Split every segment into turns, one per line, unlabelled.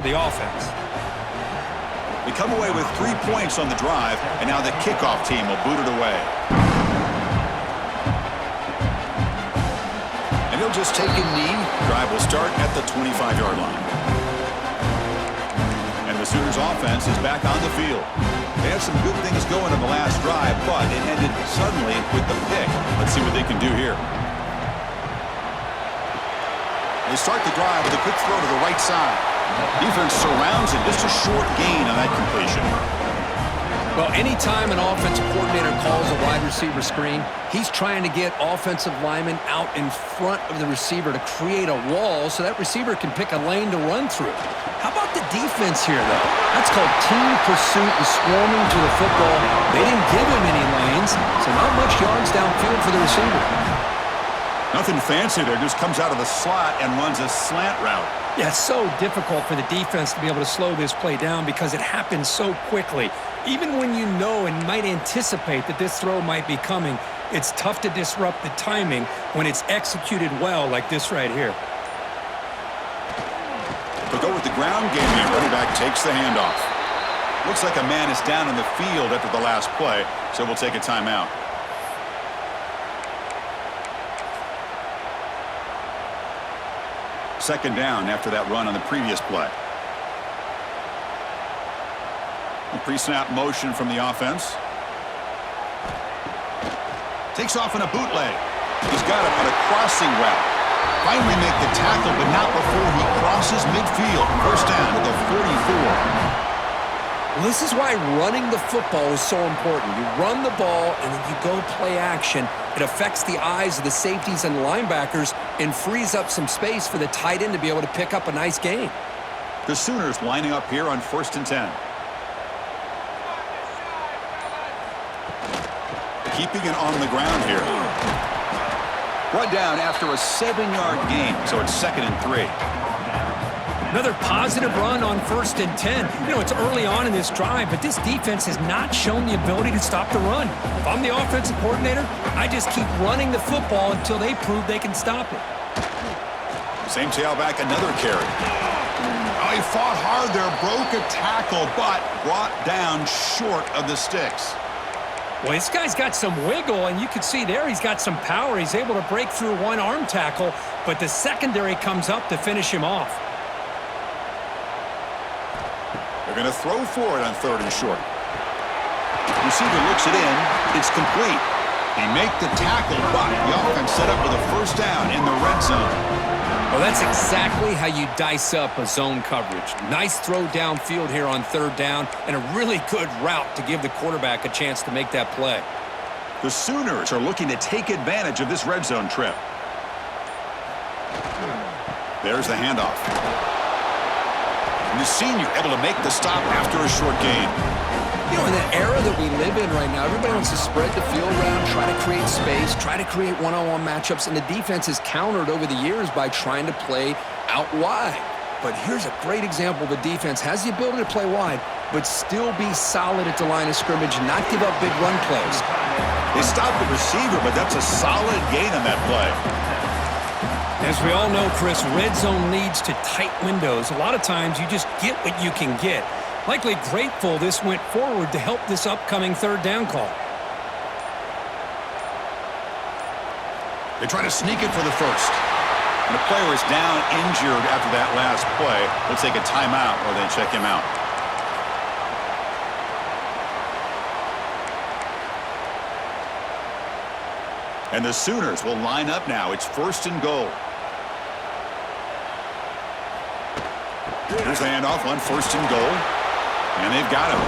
the offense.
We come away with 3 points on the drive, and now the kickoff team will boot it away. And he'll just take a knee. Drive will start at the 25-yard line. And the Sooners offense is back on the field. They had some good things going in the last drive, but it ended suddenly with the pick. Let's see what they can do here. They start the drive with a quick throw to the right side. Defense surrounds it. Just a short gain on that completion.
Well, anytime an offensive coordinator calls a wide receiver screen, he's trying to get offensive linemen out in front of the receiver to create a wall so that receiver can pick a lane to run through. How about the defense here, though? That's called team pursuit and swarming to the football. They didn't give him any lanes, so not much yards downfield for the receiver.
Nothing fancy there. Just comes out of the slot and runs a slant route.
Yeah, it's so difficult for the defense to be able to slow this play down because it happens so quickly. Even when you know and might anticipate that this throw might be coming, it's tough to disrupt the timing when it's executed well like this right here.
They'll go with the ground game here. Running back takes the handoff. Looks like a man is down in the field after the last play, so we'll take a timeout. Second down after that run on the previous play. The pre-snap motion from the offense. Takes off in a bootleg. He's got it on a crossing route. Finally make the tackle, but not before he crosses midfield. First down at the 44.
Well, this is why running the football is so important. You run the ball, and then you go play action. It affects the eyes of the safeties and linebackers and frees up some space for the tight end to be able to pick up a nice gain.
The Sooners lining up here on 1st and 10. Keeping it on the ground here. Brought down after a 7-yard gain, so it's 2nd and 3.
Another positive run on 1st and 10. You know, it's early on in this drive, but this defense has not shown the ability to stop the run. If I'm the offensive coordinator, I just keep running the football until they prove they can stop it.
Same tailback, another carry. Oh, he fought hard there, broke a tackle, but brought down short of the sticks.
Well, this guy's got some wiggle, and you can see there he's got some power. He's able to break through one arm tackle, but the secondary comes up to finish him off.
They're going to throw for it on 3rd and short. Receiver looks it in. It's complete. They make the tackle, but the offense set up with a first down in the red zone.
Well, that's exactly how you dice up a zone coverage. Nice throw downfield here on 3rd down, and a really good route to give the quarterback a chance to make that play.
The Sooners are looking to take advantage of this red zone trip. There's the handoff. And the senior able to make the stop after a short gain.
You know, in the era that we live in right now, everybody wants to spread the field around, try to create space, try to create one-on-one matchups, and the defense has countered over the years by trying to play out wide. But here's a great example. The defense has the ability to play wide, but still be solid at the line of scrimmage, not give up big run plays.
They stopped the receiver, but that's a solid gain on that play.
As we all know, Chris, red zone leads to tight windows. A lot of times you just get what you can get. Likely grateful this went forward to help this upcoming 3rd down call.
They try to sneak it for the first. And the player is down injured after that last play. They'll take a timeout while they check him out. And the Sooners will line up now. It's 1st and goal. Here's the handoff on 1st and goal. And they've got him.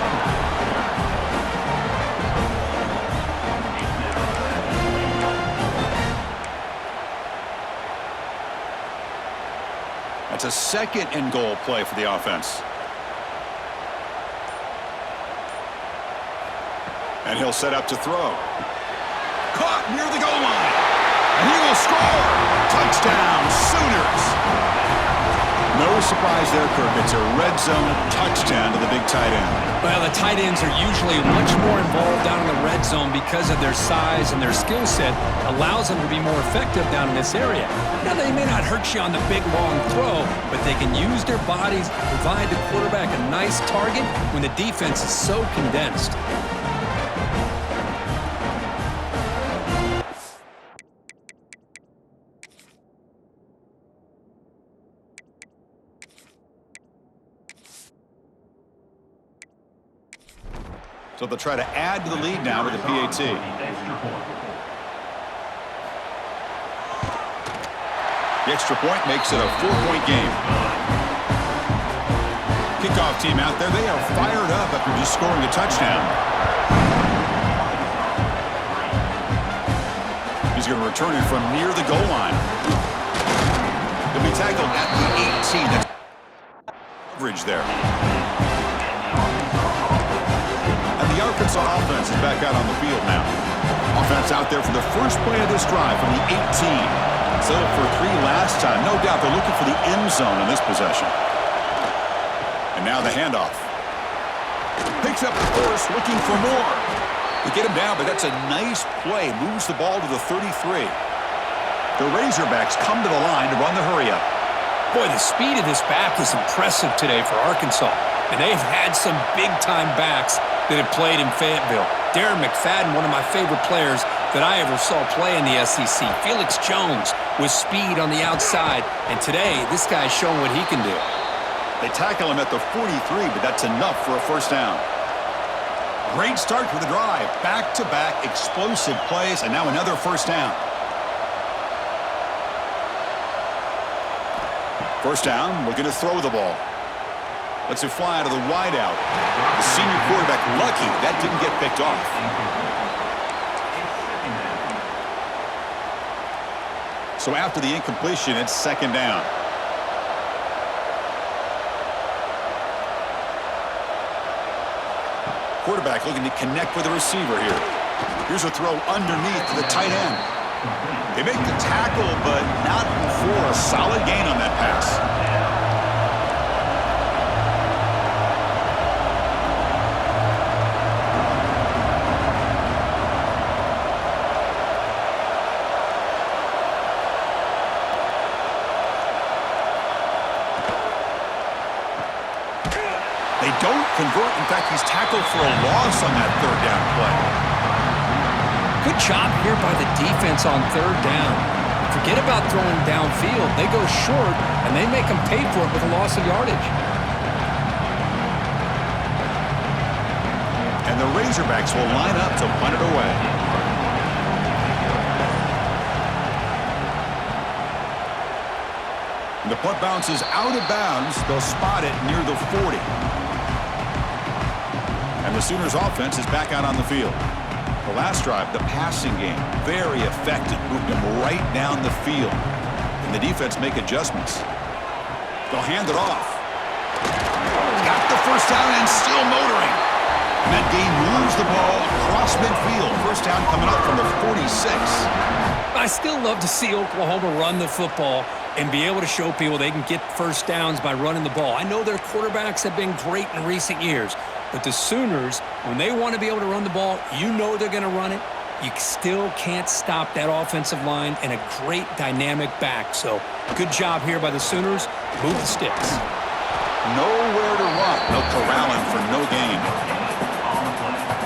That's a 2nd and goal play for the offense. And he'll set up to throw. Caught near the goal line. And he will score. Touchdown, Sooners. No surprise there, Kirk. It's a red zone touchdown to the big tight end.
Well, the tight ends are usually much more involved down in the red zone because of their size and their skill set allows them to be more effective down in this area. Now, they may not hurt you on the big, long throw, but they can use their bodies to provide the quarterback a nice target when the defense is so condensed.
So they'll try to add to the lead now with the PAT. The extra point makes it a 4-point game. Kickoff team out there. They are fired up after just scoring a touchdown. He's going to return it from near the goal line. He'll be tackled at the 18. That's coverage there. The Arkansas offense is back out on the field now. Offense out there for the first play of this drive from the 18. Set up for 3 last time. No doubt they're looking for the end zone in this possession. And now the handoff. Picks up the first, looking for more. They get him down, but that's a nice play. Moves the ball to the 33. The Razorbacks come to the line to run the hurry-up.
Boy, the speed of this back is impressive today for Arkansas. And they've had some big-time backs that have played in Fayetteville. Darren McFadden, one of my favorite players that I ever saw play in the SEC. Felix Jones with speed on the outside. And today, this guy's showing what he can do.
They tackle him at the 43, but that's enough for a first down. Great start to the drive. Back-to-back explosive plays, and now another first down. First down, looking to throw the ball. Lets it fly out of the wideout. The senior quarterback lucky that didn't get picked off. So after the incompletion, it's second down. Quarterback looking to connect with the receiver here. Here's a throw underneath to the tight end. They make the tackle, but not before a solid gain on that pass. They don't convert. In fact, he's tackled for a loss on that third down play.
Good job here by the defense on third down. Forget about throwing downfield. They go short, and they make them pay for it with a loss of yardage.
And the Razorbacks will line up to punt it away. And the punt bounces out of bounds. They'll spot it near the 40. And the Sooners offense is back out on the field. The last drive, the passing game, very effective. Moved them right down the field. And the defense make adjustments. They'll hand it off. Got the first down and still motoring. And that game moves the ball across midfield. First down coming up from the 46.
I still love to see Oklahoma run the football and be able to show people they can get first downs by running the ball. I know their quarterbacks have been great in recent years, but the Sooners, when they want to be able to run the ball, you know they're going to run it. You still can't stop that offensive line and a great dynamic back. So good job here by the Sooners. Move the sticks.
Nowhere to run. They'll corral him for no gain.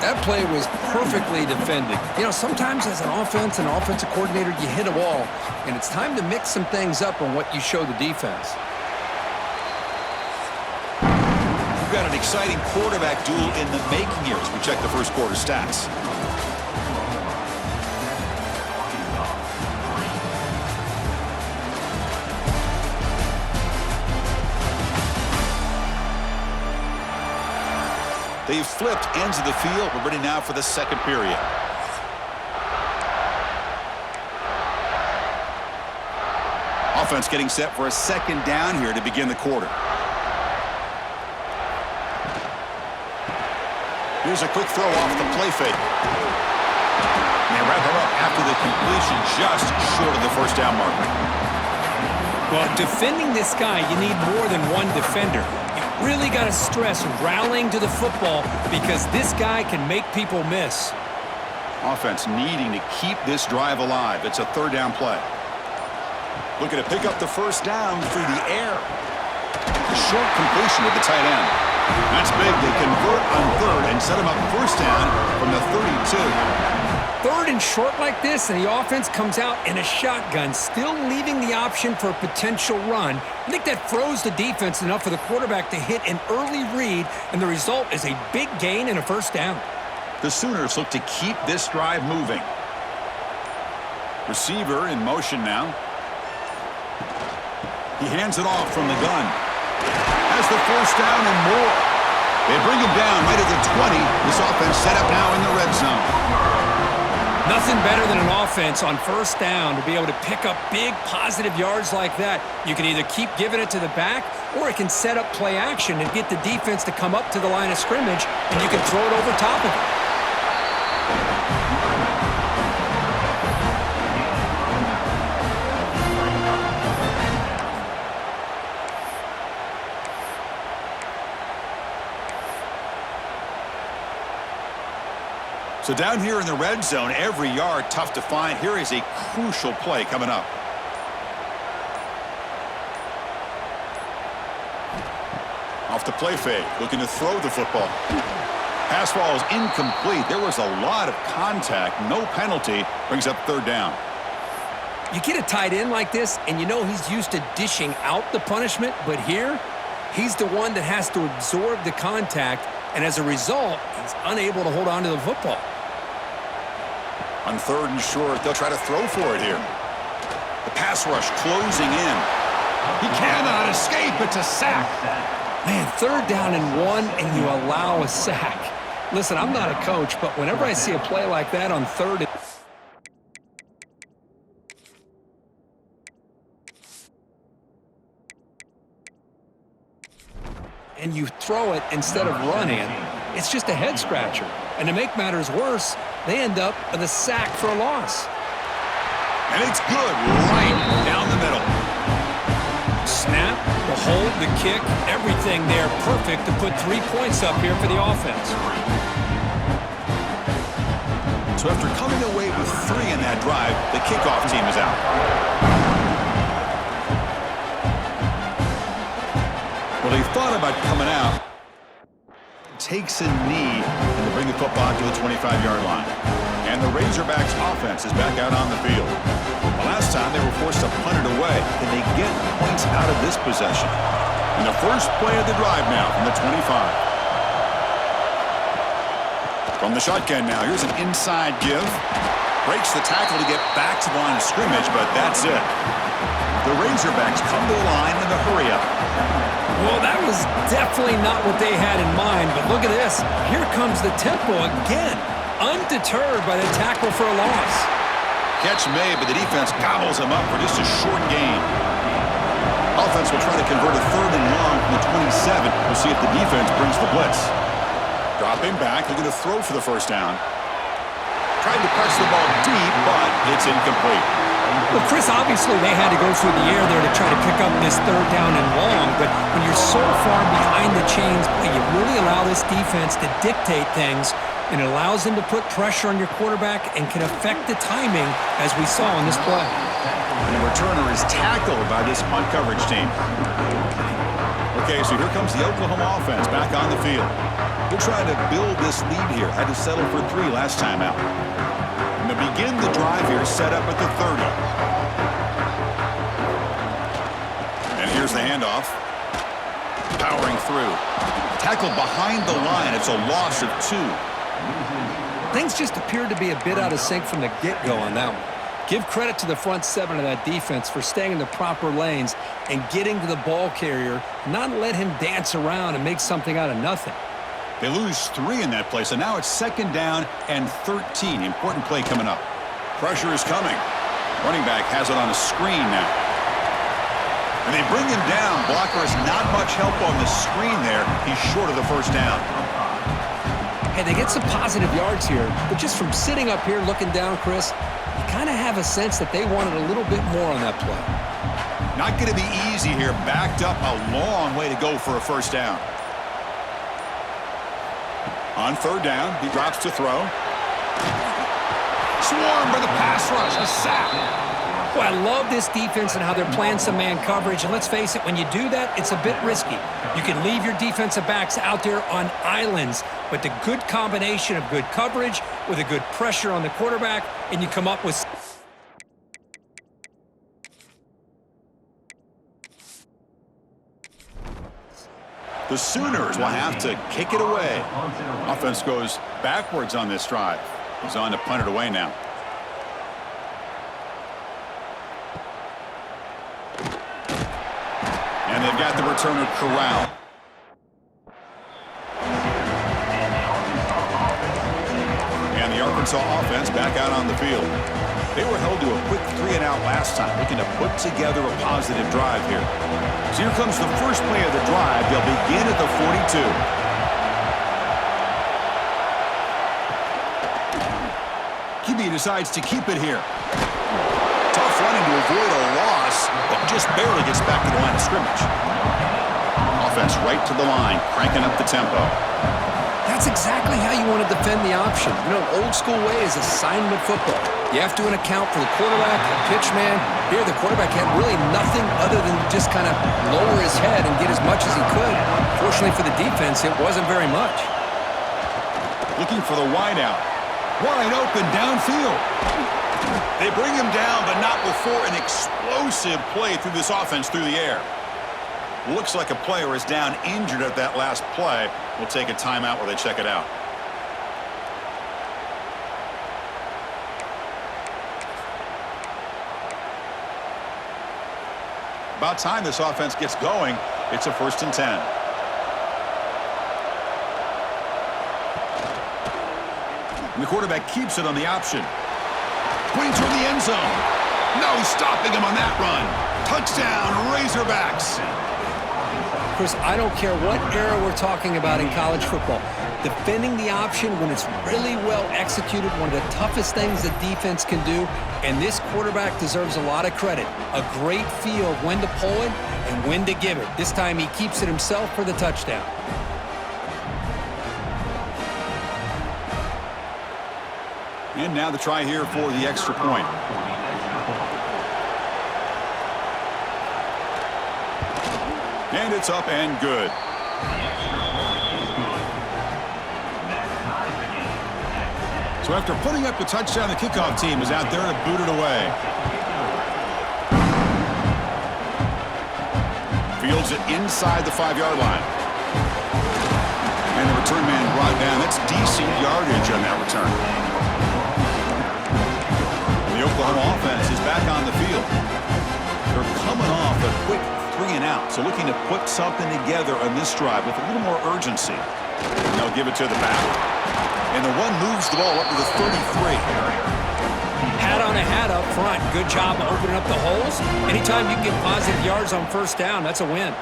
That play was perfectly defended. You know, sometimes as an offensive coordinator, you hit a wall, and it's time to mix some things up on what you show the defense.
We've got an exciting quarterback duel in the making here as we check the first quarter stats. They've flipped ends of the field. We're ready now for the second period. Offense getting set for a second down here to begin the quarter. Here's a quick throw off the play fake. And they wrap her up after the completion just short of the first down marker.
Well, defending this guy, you need more than one defender. You really got to stress rallying to the football because this guy can make people miss.
Offense needing to keep this drive alive. It's a third down play. Looking to pick up the first down through the air. A short completion with the tight end. That's big. They convert on third and set him up first down from the 32.
Third and short like this, and the offense comes out in a shotgun, still leaving the option for a potential run. I think that throws the defense enough for the quarterback to hit an early read, and the result is a big gain and a first down.
The Sooners look to keep this drive moving. Receiver in motion now. He hands it off from the gun. Has the first down and more. They bring him down right at the 20. This offense set up now in the red zone.
Nothing better than an offense on first down to be able to pick up big positive yards like that. You can either keep giving it to the back, or it can set up play action and get the defense to come up to the line of scrimmage, and you can throw it over top of it.
So down here in the red zone, every yard tough to find. Here is a crucial play coming up. Off the play fake, looking to throw the football. Pass ball is incomplete. There was a lot of contact, no penalty. Brings up third down.
You get a tight end like this, and you know he's used to dishing out the punishment, but here, he's the one that has to absorb the contact, and as a result, he's unable to hold on to the football.
On third and short, they'll try to throw for it here. The pass rush closing in. He cannot escape. It's a sack.
Man, third down and 1, and you allow a sack. Listen, I'm not a coach, but whenever I see a play like that on third and you throw it instead of running it, it's just a head scratcher. And to make matters worse, they end up with a sack for a loss.
And it's good right down the middle.
Snap, the hold, the kick, everything there perfect to put 3 points up here for the offense.
So after coming away with 3 in that drive, the kickoff team is out. Well, he thought about coming out. Takes a knee and to bring the football to the 25-yard line. And the Razorbacks offense is back out on the field. The last time they were forced to punt it away. Can they get points out of this possession? And the first play of the drive now from the 25. From the shotgun now, here's an inside give. Breaks the tackle to get back to the line of scrimmage, but that's it. The Razorbacks come to the line in the hurry-up.
Well, that was definitely not what they had in mind, but look at this. Here comes the tempo again, undeterred by the tackle for a loss.
Catch made, but the defense gobbles him up for just a short gain. Offense will try to convert a third and long from the 27. We'll see if the defense brings the blitz. Dropping back, looking to throw for the first down. Trying to press the ball deep, but it's incomplete.
Well, Chris, obviously they had to go through the air there to try to pick up this third down and long, but when you're so far behind the chains, you really allow this defense to dictate things, and it allows them to put pressure on your quarterback and can affect the timing, as we saw in this play.
And the returner is tackled by this punt coverage team. Okay, so here comes the Oklahoma offense back on the field. They're trying to build this lead here. Had to settle for 3 last time out. And to begin the drive here, set up at the 30. And here's the handoff. Powering through. Tackled behind the line. It's a loss of 2.
Things just appeared to be a bit out of sync from the get-go on that one. Give credit to the front 7 of that defense for staying in the proper lanes and getting to the ball carrier, not let him dance around and make something out of nothing.
They lose 3 in that play, so now it's second down and 13. Important play coming up. Pressure is coming. Running back has it on a screen now. And they bring him down. Blocker has not much help on the screen there. He's short of the first down.
Hey, they get some positive yards here, but just from sitting up here looking down, Chris, you kind of have a sense that they wanted a little bit more on that play.
Not going to be easy here. Backed up a long way to go for a first down. On third down, he drops to throw. Swarmed by the pass rush. A sack.
Well, I love this defense and how they're playing some man coverage. And let's face it, when you do that, it's a bit risky. You can leave your defensive backs out there on islands, but the good combination of good coverage with a good pressure on the quarterback, and you come up with...
The Sooners will have to kick it away. Offense goes backwards on this drive. He's on to punt it away now. And they've got the returner corralled. And the Arkansas offense back out on the field. They were held to a quick 3-and-out last time, looking to put together a positive drive here. So here comes the first play of the drive. They'll begin at the 42. QB decides to keep it here. Tough running to avoid a loss, but just barely gets back to the line of scrimmage. Offense right to the line, cranking up the tempo.
That's exactly how you want to defend the option. You know, old school way is assignment football. You have to account for the quarterback, the pitch man. Here, the quarterback had really nothing other than just kind of lower his head and get as much as he could. Fortunately for the defense, it wasn't very much.
Looking for the wideout. Wide open downfield. They bring him down, but not before an explosive play through this offense through the air. Looks like a player is down injured at that last play. We'll take a timeout while they check it out. About time this offense gets going. It's a 1st and 10. And the quarterback keeps it on the option. Pointing toward the end zone. No stopping him on that run. Touchdown, Razorbacks.
Chris, I don't care what era we're talking about in college football. Defending the option when it's really well executed, one of the toughest things the defense can do, and this quarterback deserves a lot of credit. A great feel of when to pull it and when to give it. This time he keeps it himself for the touchdown.
And now the try here for the extra point. And it's up and good. So after putting up the touchdown, the kickoff team is out there to boot it away. Fields it inside the 5-yard line. And the return man brought down. That's decent yardage on that return. The Oklahoma offense is back on the field. They're coming off a quick 3-and-out, so looking to put something together on this drive with a little more urgency. And they'll give it to the back. And the one moves the ball up to the 33.
Hat on a hat up front. Good job opening up the holes. Anytime you can get positive yards on first down, that's a win.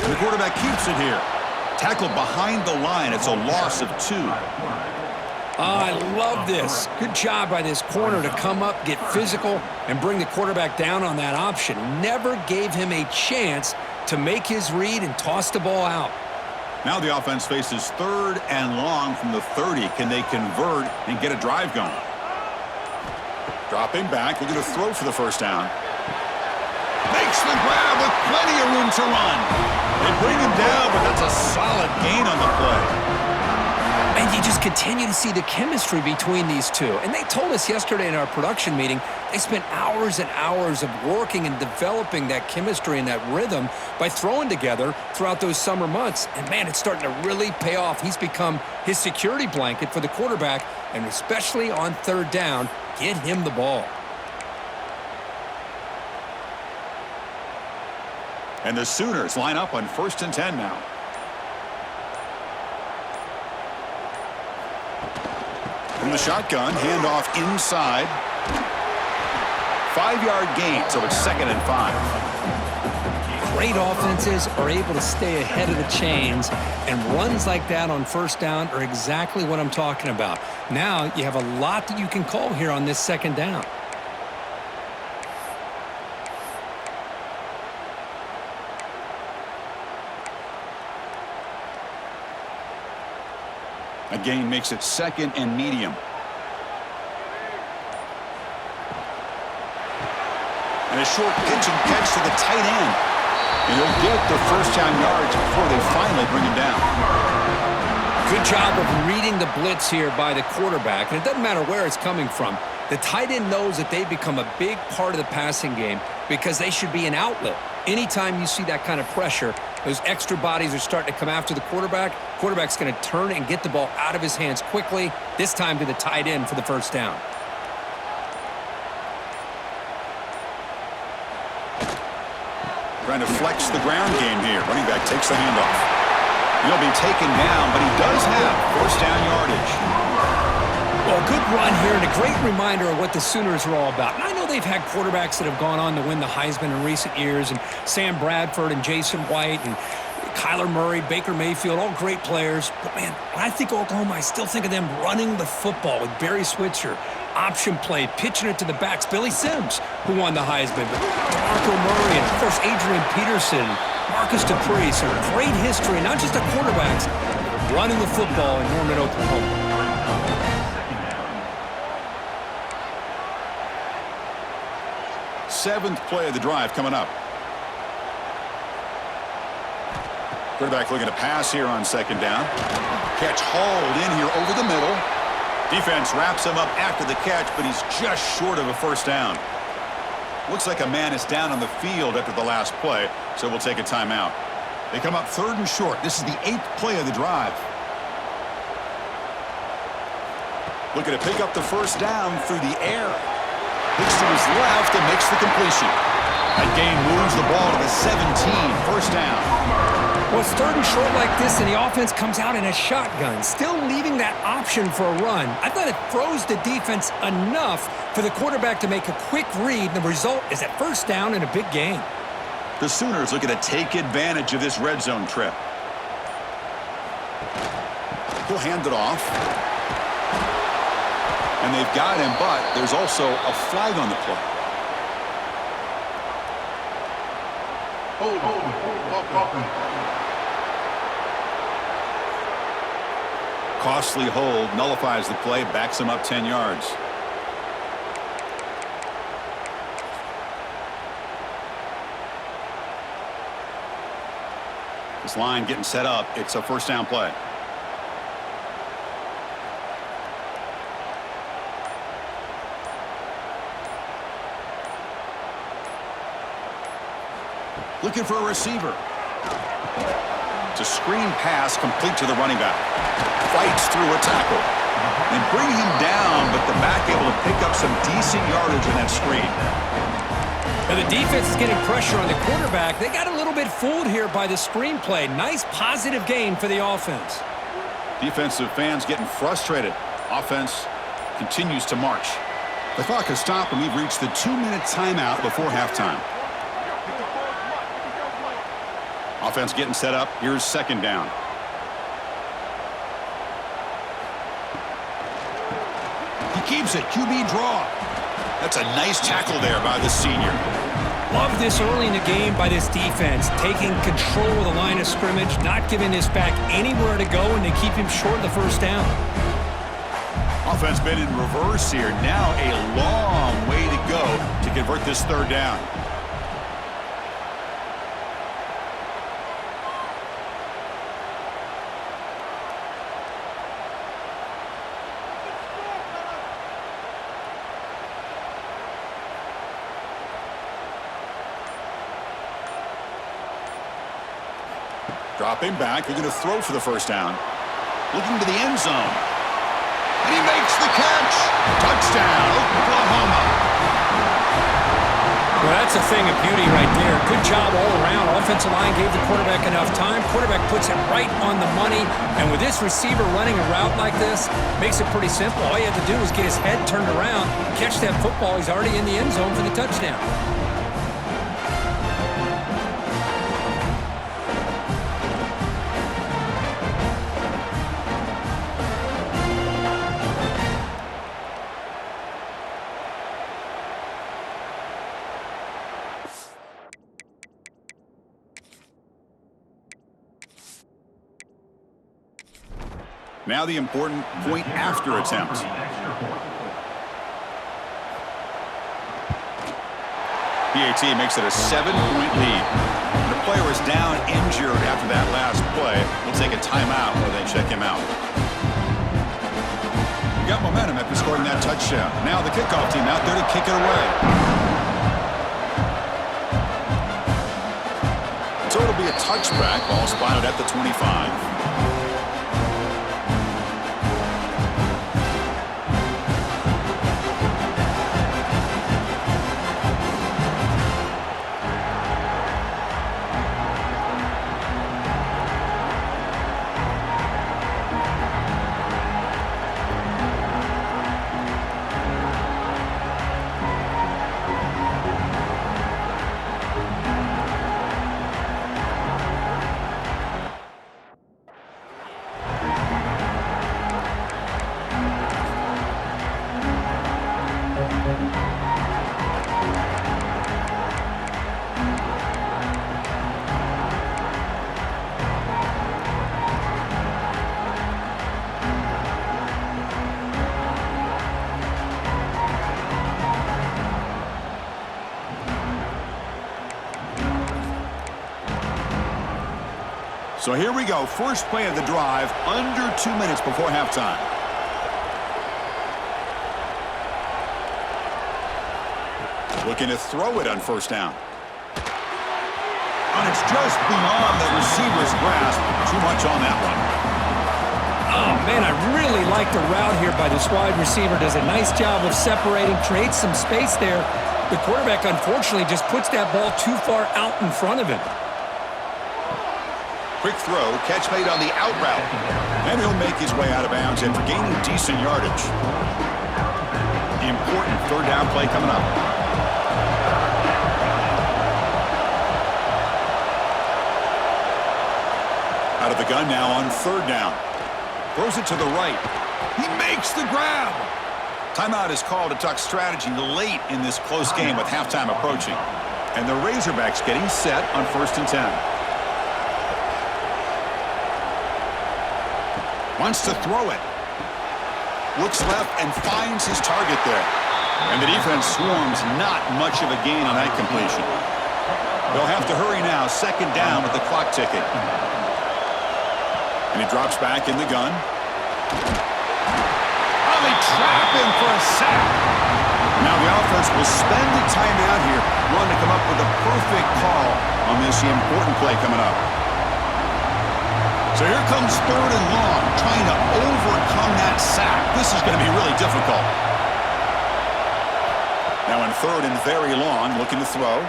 And the quarterback keeps it here. Tackled behind the line. It's a loss of 2.
I love this. Good job by this corner to come up, get physical, and bring the quarterback down on that option. Never gave him a chance to make his read and toss the ball out.
Now the offense faces 3rd and long from the 30. Can they convert and get a drive going? Dropping back, looking to throw for the first down. Makes the grab with plenty of room to run. They bring him down, but that's a solid gain on the play.
And you just continue to see the chemistry between these two. And they told us yesterday in our production meeting, they spent hours and hours of working and developing that chemistry and that rhythm by throwing together throughout those summer months. And, man, it's starting to really pay off. He's become his security blanket for the quarterback, and especially on 3rd down, get him the ball.
And the Sooners line up on 1st and 10 now. From the shotgun, handoff inside. 5-yard gain, so it's 2nd and 5.
Great offenses are able to stay ahead of the chains, and runs like that on 1st down are exactly what I'm talking about. Now you have a lot that you can call here on this 2nd down.
A gain makes it 2nd and medium. And a short pitch and catch to the tight end. And he'll get the first down yards before they finally bring him down.
Good job of reading the blitz here by the quarterback. And it doesn't matter where it's coming from. The tight end knows that they become a big part of the passing game because they should be an outlet. Anytime you see that kind of pressure, those extra bodies are starting to come after the quarterback. Quarterback's going to turn and get the ball out of his hands quickly, this time to the tight end for the first down.
Trying to flex the ground game here. Running back takes the handoff. He'll be taken down, but he does have first down yardage.
Well, a good run here and a great reminder of what the Sooners are all about. And I know they've had quarterbacks that have gone on to win the Heisman in recent years, and Sam Bradford and Jason White and Kyler Murray, Baker Mayfield, all great players. But, man, when I think Oklahoma, I still think of them running the football with Barry Switzer, option play, pitching it to the backs. Billy Sims, who won the Heisman, but DeMarco Murray and, of course, Adrian Peterson, Marcus Dupree. So great history, not just the quarterbacks, but running the football in Norman, Oklahoma.
7th play of the drive coming up. Quarterback looking to pass here on 2nd down. Catch hauled in here over the middle. Defense wraps him up after the catch, but he's just short of a first down. Looks like a man is down on the field after the last play, so we'll take a timeout. They come up 3rd and short. This is the 8th play of the drive. Looking to pick up the first down through the air. Looks to his left and makes the completion. That gain moves the ball to the 17, first down.
Well, it's 3rd and short like this, and the offense comes out in a shotgun, still leaving that option for a run. I thought it froze the defense enough for the quarterback to make a quick read, and the result is that first down and a big gain.
The Sooners looking to take advantage of this red zone trip. He'll hand it off. And they've got him, but there's also a flag on the play. Costly hold, nullifies the play, backs him up 10 yards. This line getting set up. It's a first down play. Looking for a receiver. It's a screen pass complete to the running back. Fights through a tackle. And bring him down, but the back able to pick up some decent yardage in that screen.
Now the defense is getting pressure on the quarterback. They got a little bit fooled here by the screenplay. Nice positive gain for the offense.
Defensive fans getting frustrated. Offense continues to march. The clock has stopped, and we've reached the 2-minute timeout before halftime. Offense getting set up. Here's 2nd down. He keeps it. QB draw. That's a nice tackle there by the senior.
Love this early in the game by this defense, taking control of the line of scrimmage, not giving this back anywhere to go, and they keep him short of the first down.
Offense been in reverse here. Now a long way to go to convert this 3rd down. Dropping back, they're going to throw for the first down. Looking to the end zone. And he makes the catch. Touchdown, Oklahoma.
Well, that's a thing of beauty right there. Good job all around. Offensive line gave the quarterback enough time. Quarterback puts it right on the money. And with this receiver running a route like this, makes it pretty simple. All you have to do is get his head turned around, catch that football. He's already in the end zone for the touchdown.
Now the important point after attempt. PAT makes it a 7-point lead. The player is down injured after that last play. We'll take a timeout while they check him out. We got momentum after scoring that touchdown. Now the kickoff team out there to kick it away. So it'll be a touchback. Ball spotted at the 25. So here we go. First play of the drive, under 2 minutes before halftime. Looking to throw it on first down. And it's just beyond the receiver's grasp. Too much on that one.
Oh, man, I really like the route here by this wide receiver. Does a nice job of separating, creates some space there. The quarterback, unfortunately, just puts that ball too far out in front of him.
Quick throw, catch made on the out route. And he'll make his way out of bounds after gaining decent yardage. Important third down play coming up. Out of the gun now on third down. Throws it to the right. He makes the grab. Timeout is called to talk strategy late in this close game with halftime approaching. And the Razorbacks getting set on 1st and 10. Wants to throw it. Looks left and finds his target there. And the defense swarms, not much of a gain on that completion. They'll have to hurry now, 2nd down with the clock ticking. And he drops back in the gun. Oh, they trap him for a sack. Now the offense will spend the timeout here, wanting to come up with a perfect call on this important play coming up. So here comes 3rd and long, trying to overcome that sack. This is going to be really difficult. Now in 3rd and very long, looking to throw.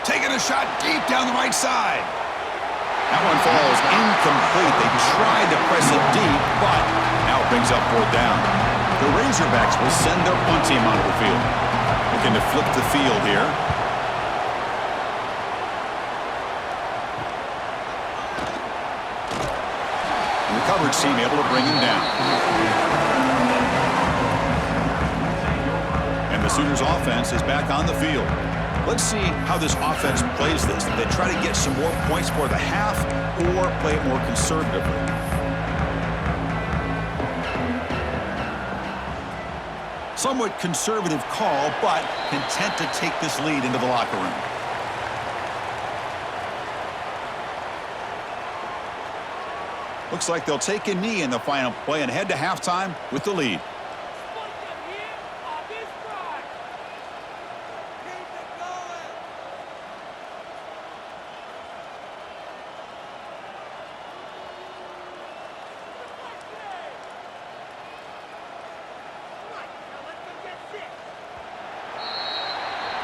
Taking a shot deep down the right side. That one falls incomplete. They tried to press it deep, but now it brings up 4th down. The Razorbacks will send their punt team onto the field. Looking to flip the field here. Coverage team able to bring him down. And the Sooners offense is back on the field. Let's see how this offense plays this. Do they try to get some more points for the half or play it more conservatively? Somewhat conservative call, but content to take this lead into the locker room. Looks like they'll take a knee in the final play and head to halftime with the lead.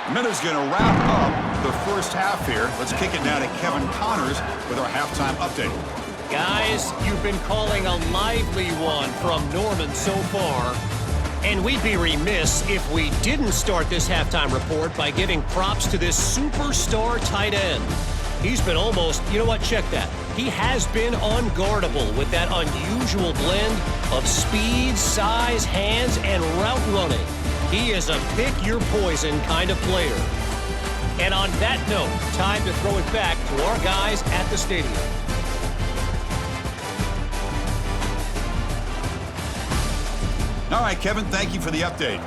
A minute's going to wrap up the first half here. Let's kick it now to Kevin Connors with our halftime update.
Guys, you've been calling a lively one from Norman so far, and we'd be remiss if we didn't start this halftime report by giving props to this superstar tight end. He's been almost, you know what, check that. He has been unguardable with that unusual blend of speed, size, hands, and route running. He is a pick-your-poison kind of player. And on that note, time to throw it back to our guys at the stadium.
All right, Kevin, thank you for the update.